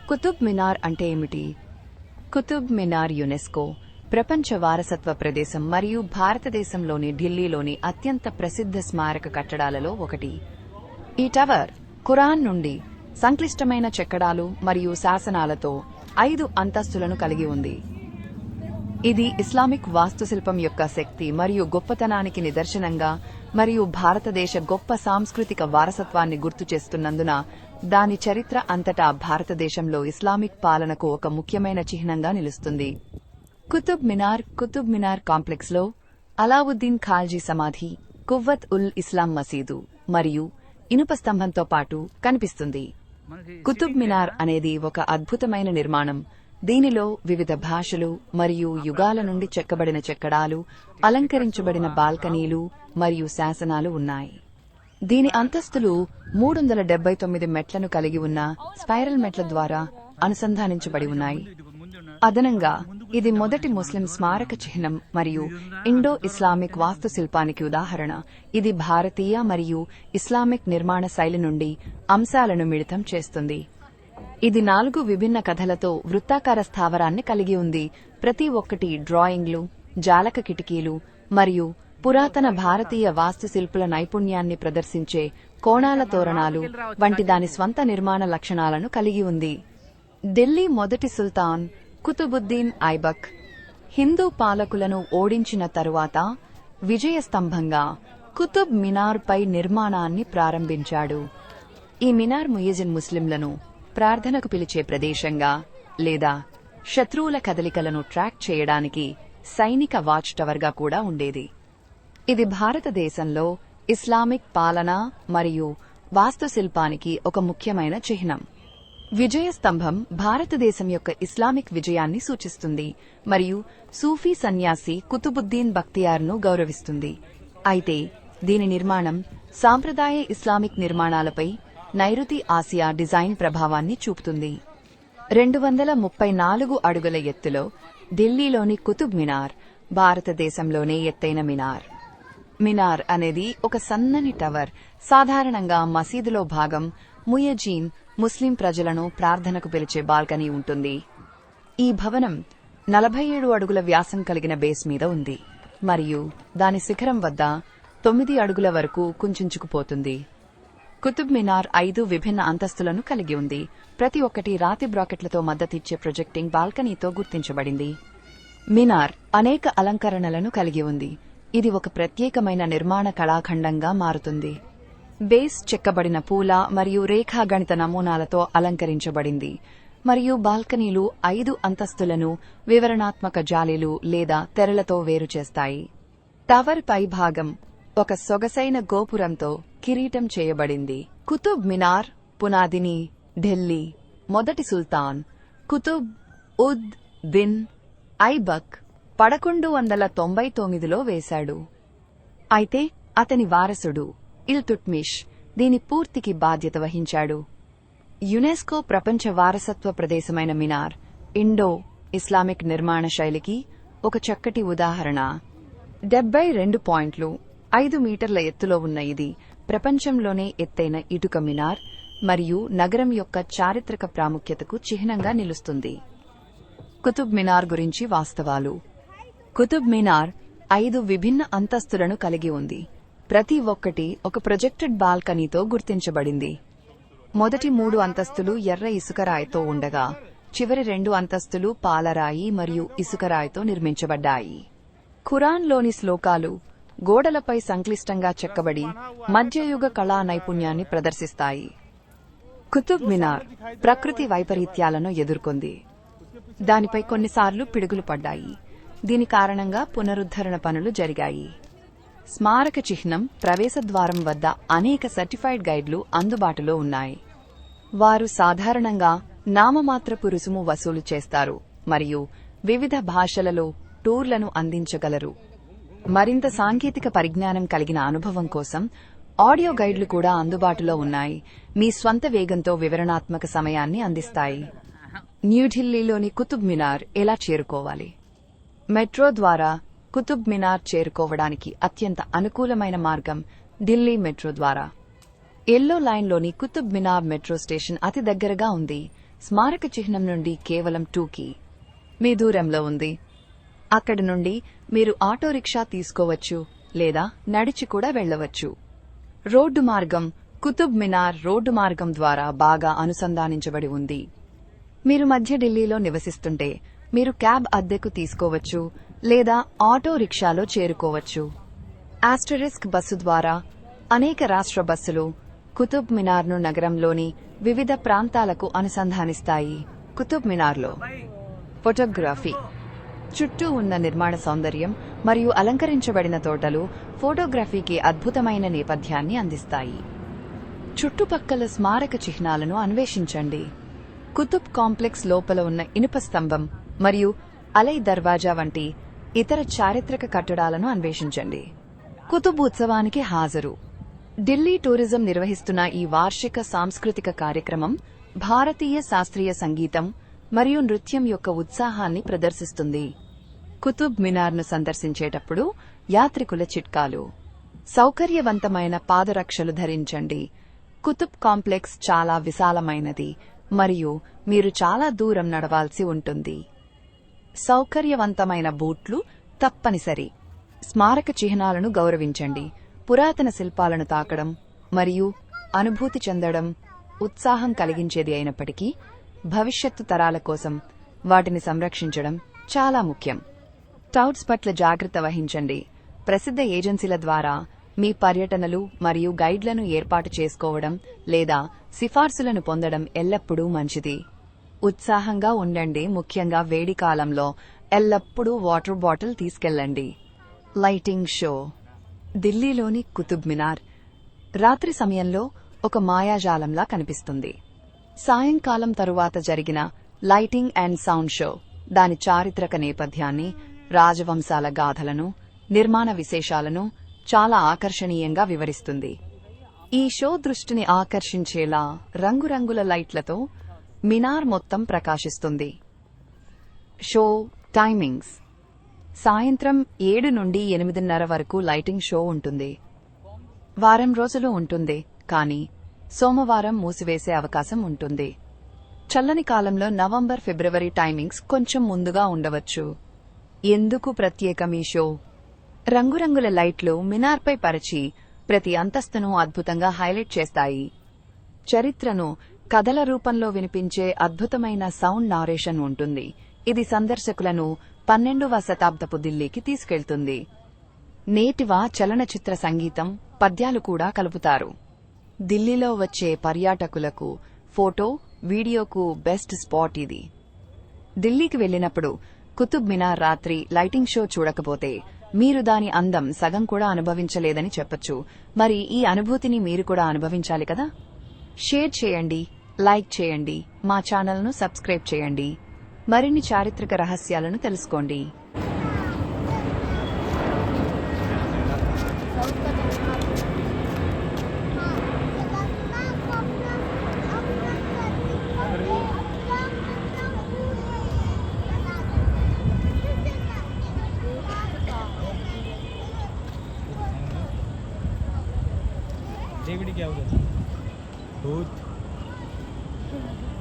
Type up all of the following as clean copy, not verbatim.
కుతుబ్ మినార్ అంటే ఏమిటి? కుతుబ్ మినార్ యునెస్కో ప్రపంచ వారసత్వ ప్రదేశం మరియు భారతదేశంలోని ఢిల్లీలోని అత్యంత ప్రసిద్ధ స్మారక కట్టడాలలో ఒకటి. ఈ టవర్ ఖురాన్ నుండి సంక్లిష్టమైన చెక్కడాలు మరియు శాసనాలతో 5 అంతస్తులను కలిగి ఉంది. ఇది ఇస్లామిక్ వాస్తుశిల్పం యొక్క శక్తి మరియు గొప్పతనానికి నిదర్శనంగా మరియు భారతదేశ గొప్ప సాంస్కృతిక వారసత్వాన్ని గుర్తు చేస్తున్నందున దాని చరిత్ర అంతటా భారతదేశంలో ఇస్లామిక్ పాలనకు ఒక ముఖ్యమైన చిహ్నంగా నిలుస్తుంది. కుతుబ్ మినార్ కాంప్లెక్స్లో అలావుద్దీన్ ఖాల్జీ సమాధి, కువ్వత్ ఉల్ ఇస్లాం మసీదు మరియు ఇనుప స్తంభంతో పాటు కనిపిస్తుంది. కుతుబ్ మినార్ అనేది ఒక అద్భుతమైన నిర్మాణం. దీనిలో వివిధ భాషలు మరియు యుగాల నుండి చెక్కబడిన చెక్కడాలు, అలంకరించబడిన బాల్కనీలు మరియు శాసనాలు ఉన్నాయి. దీని అంతస్తులు 379 మెట్లను కలిగి ఉన్న స్పైరల్ మెట్ల ద్వారా అనుసంధానించబడి ఉన్నాయి. అదనంగా ఇది మొదటి ముస్లిం స్మారక చిహ్నం మరియు ఇండో ఇస్లామిక్ వాస్తుశిల్పానికి ఉదాహరణ. ఇది భారతీయ మరియు ఇస్లామిక్ నిర్మాణ శైలి నుండి అంశాలను మిళితం చేస్తుంది. ఇది 4 విభిన్న కథలతో వృత్తాకార స్థావరాన్ని కలిగి ఉంది. ప్రతి ఒక్కటి డ్రాయింగ్లు, జాలక కిటికీలు మరియు పురాతన భారతీయ వాస్తుశిల్పుల నైపుణ్యాన్ని ప్రదర్శించే కోణాల తోరణాలు వంటి దాని స్వంత నిర్మాణ లక్షణాలను కలిగి ఉంది. ఢిల్లీ మొదటి సుల్తాన్ కుతుబుద్దీన్ ఐబక్ హిందూ పాలకులను ఓడించిన తరువాత విజయస్తంభంగా కుతుబ్ మినార్ పై నిర్మాణాన్ని ప్రారంభించాడు. ఈ మినార్ ముస్లింలను ప్రార్థనకు పిలిచే ప్రదేశంగా లేదా శత్రువుల కదలికలను ట్రాక్ చేయడానికి సైనిక వాచ్ టవర్గా కూడా ఉండేది. ఇది భారతదేశంలో ఇస్లామిక్ పాలన మరియు వాస్తుశిల్పానికి ఒక ముఖ్యమైన చిహ్నం. విజయస్తంభం భారతదేశం యొక్క ఇస్లామిక్ విజయాన్ని సూచిస్తుంది మరియు సూఫీ సన్యాసి కుతుబుద్దీన్ బక్తియార్ను గౌరవిస్తుంది. అయితే దీని నిర్మాణం సాంప్రదాయ ఇస్లామిక్ నిర్మాణాలపై నైరుతి ఆసియా డిజైన్ ప్రభావాన్ని చూపుతుంది. 234 అడుగుల ఎత్తులో ఢిల్లీలోని కుతుబ్ మినార్ భారతదేశంలోనే ఎత్తైన మినార్. మినార్ అనేది ఒక సన్నని టవర్. సాధారణంగా మసీదులో భాగం ముయజీన్ ముస్లిం ప్రజలను ప్రార్థనకు పిలిచే బాల్కనీ ఉంటుంది. ఈ భవనం 47 అడుగుల వ్యాసం కలిగిన బేస్ మీద ఉంది మరియు దాని శిఖరం వద్ద 9 అడుగుల వరకు కుంచుకుపోతుంది. కుతుబ్ మినార్ 5 విభిన్న అంతస్తులను కలిగి ఉంది. ప్రతి ఒక్కటి రాతి బ్రాకెట్లతో మద్దతిచ్చే ప్రొజెక్టింగ్ బాల్కనీతో గుర్తించబడింది. మినార్ అనేక అలంకరణలను కలిగి ఉంది. ఇది ఒక ప్రత్యేకమైన నిర్మాణ కళాఖండంగా మారుతుంది. బేస్ చెక్కబడిన పూల మరియు రేఖాగణిత నమూనాలతో అలంకరించబడింది మరియు బాల్కనీలు 5 అంతస్తులను వివరణాత్మక జాలీలు లేదా తెరలతో వేరుచేస్తాయి. టవర్ పై భాగం ఒక సొగసైన గోపురంతో కిరీటం చేయబడింది. కుతుబ్ మినార్ పునాదిని ఢిల్లీ మొదటి సుల్తాన్ కుతుబ్ ఉద్ దిన్ ఐబక్ 1199లో వేశాడు. అయితే అతని వారసుడు ఇల్తుట్మిష్ దీని పూర్తికి బాధ్యత వహించాడు. యునెస్కో ప్రపంచ వారసత్వ ప్రదేశమైన మినార్ ఇండో ఇస్లామిక్ నిర్మాణ శైలికి ఒక చక్కటి ఉదాహరణ. 72.5 మీటర్ల ఎత్తులో ఉన్న ఇది ప్రపంచంలోనే ఎత్తైన ఇటుక మినార్ మరియు నగరం యొక్క చారిత్రక ప్రాముఖ్యతకు చిహ్నంగా నిలుస్తుంది. కుతుబ్ మినార్ గురించి వాస్తవాలు. కుతుబ్ మినార్ 5 విభిన్న అంతస్తులను కలిగి ఉంది. ప్రతి ఒక్కటి ఒక ప్రొజెక్టెడ్ బాల్కనీతో గుర్తించబడింది. మొదటి 3 అంతస్తులు ఎర్ర ఇసుకరాయితో ఉండగా చివరి 2 అంతస్తులు పాలరాయి మరియు ఇసుకరాయితో నిర్మించబడ్డాయి. ఖురాన్లోని శ్లోకాలు గోడలపై సంక్లిష్టంగా చెక్కబడి మధ్యయుగ కళా నైపుణ్యాన్ని ప్రదర్శిస్తాయి. కుతుబ్ మినార్ ప్రకృతి వైపరీత్యాలను ఎదుర్కొంది. దానిపై కొన్నిసార్లు పిడుగులు పడ్డాయి. దీని కారణంగా పునరుద్ధరణ పనులు జరిగాయి. స్మారక చిహ్నం ప్రవేశద్వారం వద్ద అనేక సర్టిఫైడ్ గైడ్లు అందుబాటులో ఉన్నాయి. వారు సాధారణంగా నామమాత్రపు రుసుము వసూలు చేస్తారు మరియు వివిధ భాషలలో టూర్లను అందించగలరు. మరింత సాంకేతిక పరిజ్ఞానం కలిగిన అనుభవం కోసం ఆడియో గైడ్లు కూడా అందుబాటులో ఉన్నాయి. మీ స్వంత వేగంతో వివరణాత్మక సమయాన్ని అందిస్తాయి. న్యూఢిల్లీలోని కుతుబ్ మినార్ ఎలా చేరుకోవాలి? మెట్రో ద్వారా కుతుబ్ మినార్ చేరుకోవడానికి అత్యంత అనుకూలమైన మార్గం ఢిల్లీ మెట్రో ద్వారా. ఎల్లో లైన్లోని కుతుబ్ మినార్ మెట్రో స్టేషన్ అతి దగ్గరగా ఉంది. స్మారక చిహ్నం నుండి కేవలం 2 మీ దూరంలో ఉంది. అక్కడి నుండి మీరు ఆటో రిక్షా తీసుకోవచ్చు లేదా నడిచి కూడా వెళ్లవచ్చు. రోడ్డు మార్గం కుతుబ్ మినార్ రోడ్డు మార్గం ద్వారా బాగా అనుసంధానించబడి ఉంది. మీరు మధ్య ఢిల్లీలో నివసిస్తుంటే మీరు క్యాబ్ అద్దెకు తీసుకోవచ్చు లేదా ఆటో రిక్షాలో చేరుకోవచ్చు. ఆస్టరిస్క్ బస్సు ద్వారా అనేక రాష్ట్ర బస్సులు కుతుబ్ మినార్ను నగరంలోని వివిధ ప్రాంతాలకు అనుసంధానిస్తాయి. కుతుబ్ మినార్లో ఫోటోగ్రఫీ చుట్టూ ఉన్న నిర్మాణ సౌందర్యం మరియు అలంకరించబడిన తోటలు ఫోటోగ్రఫీకి అద్భుతమైన నేపథ్యాన్ని అందిస్తాయి. చుట్టుపక్కల స్మారక చిహ్నాలను అన్వేషించండి. కుతుబ్ కాంప్లెక్స్ లోపల ఉన్న ఇనుప స్తంభం మరియు అలై దర్వాజా వంటి ఇతర చారిత్రక కట్టడాలను అన్వేషించండి. కుతుబ్ ఉత్సవానికి హాజరు ఢిల్లీ టూరిజం నిర్వహిస్తున్న ఈ వార్షిక సాంస్కృతిక కార్యక్రమం భారతీయ శాస్త్రీయ సంగీతం మరియు నృత్యం యొక్క ఉత్సాహాన్ని ప్రదర్శిస్తుంది. కుతుబ్ మినార్ను సందర్శించేటప్పుడు యాత్రికుల చిట్కాలు: సౌకర్యవంతమైన పాదరక్షలు ధరించండి. కుతుబ్ కాంప్లెక్స్ చాలా విశాలమైనది మరియు మీరు చాలా దూరం నడవాల్సి ఉంటుంది. సౌకర్యవంతమైన బూట్లు తప్పనిసరి. స్మారక చిహ్నాలను గౌరవించండి. పురాతన శిల్పాలను తాకడం మరియు అనుభూతి చెందడం ఉత్సాహం కలిగించేది అయినప్పటికీ భవిష్యత్తు తరాల కోసం వాటిని సంరక్షించడం చాలా ముఖ్యం. టౌట్స్ పట్ల జాగ్రత్త వహించండి. ప్రసిద్ధ ఏజెన్సీల ద్వారా మీ పర్యటనలు మరియు గైడ్లను ఏర్పాటు చేసుకోవడం లేదా సిఫార్సులను పొందడం ఎల్లప్పుడూ మంచిది. ఉత్సాహంగా ఉండండి, ముఖ్యంగా వేడి కాలంలో. ఎల్లప్పుడూ వాటర్ బాటిల్ తీసుకెళ్లండి. లైటింగ్ షో ఢిల్లీలోని కుతుబ్ మినార్ రాత్రి సమయంలో ఒక మాయాజాలంలా కనిపిస్తుంది. సాయంకాలం తరువాత జరిగిన లైటింగ్ అండ్ సౌండ్ షో దాని చారిత్రక నేపథ్యాన్ని, రాజవంశాల గాథలను, నిర్మాణ విశేషాలను చాలా ఆకర్షణీయంగా వివరిస్తుంది. ఈ షో దృష్టిని ఆకర్షించేలా రంగురంగుల లైట్లతో మినార్ మొత్తం ప్రకాశిస్తుంది. షో టైమింగ్స్: సాయంత్రం 7 నుండి 8:30 వరకు లైటింగ్ షో ఉంటుంది. వారం రోజులు ఉంటుంది, కానీ సోమవారం మూసివేసే అవకాశం ఉంటుంది. చల్లని కాలంలో నవంబర్, ఫిబ్రవరి టైమింగ్స్ కొంచెం ముందుగా ఉండవచ్చు. ఎందుకు ప్రత్యేకం ఈ షో? రంగురంగుల లైట్లు మినార్పై పరిచి ప్రతి అంతస్తును అద్భుతంగా హైలైట్ చేస్తాయి. చరిత్రను కథల రూపంలో వినిపించే అద్భుతమైన సౌండ్ నారేషన్ ఉంటుంది. ఇది సందర్శకులను 12వ శతాబ్దపు ఢిల్లీకి తీసుకెళ్తుంది. నేటివా చలనచిత్ర సంగీతం, పద్యాలు కూడా కలుపుతారు. ఢిల్లీలో వచ్చే పర్యాటకులకు ఫోటో, వీడియోకు బెస్ట్ స్పాట్ ఇది. ఢిల్లీకి వెళ్లినప్పుడు కుతుబ్ మినార్ రాత్రి లైటింగ్ షో చూడకపోతే మీరు దాని అందం సగం కూడా అనుభవించలేదని చెప్పొచ్చు. మరి ఈ అనుభూతిని మీరు కూడా అనుభవించాలి కదా? షేర్ చేయండి, లైక్ చేయండి, మా ఛానల్ను సబ్స్క్రైబ్ చేయండి. మరిన్ని చారిత్రక రహస్యాలను తెలుసుకోండి. डेविड क्या होगा? भूत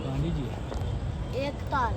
गांधी जी एक ताल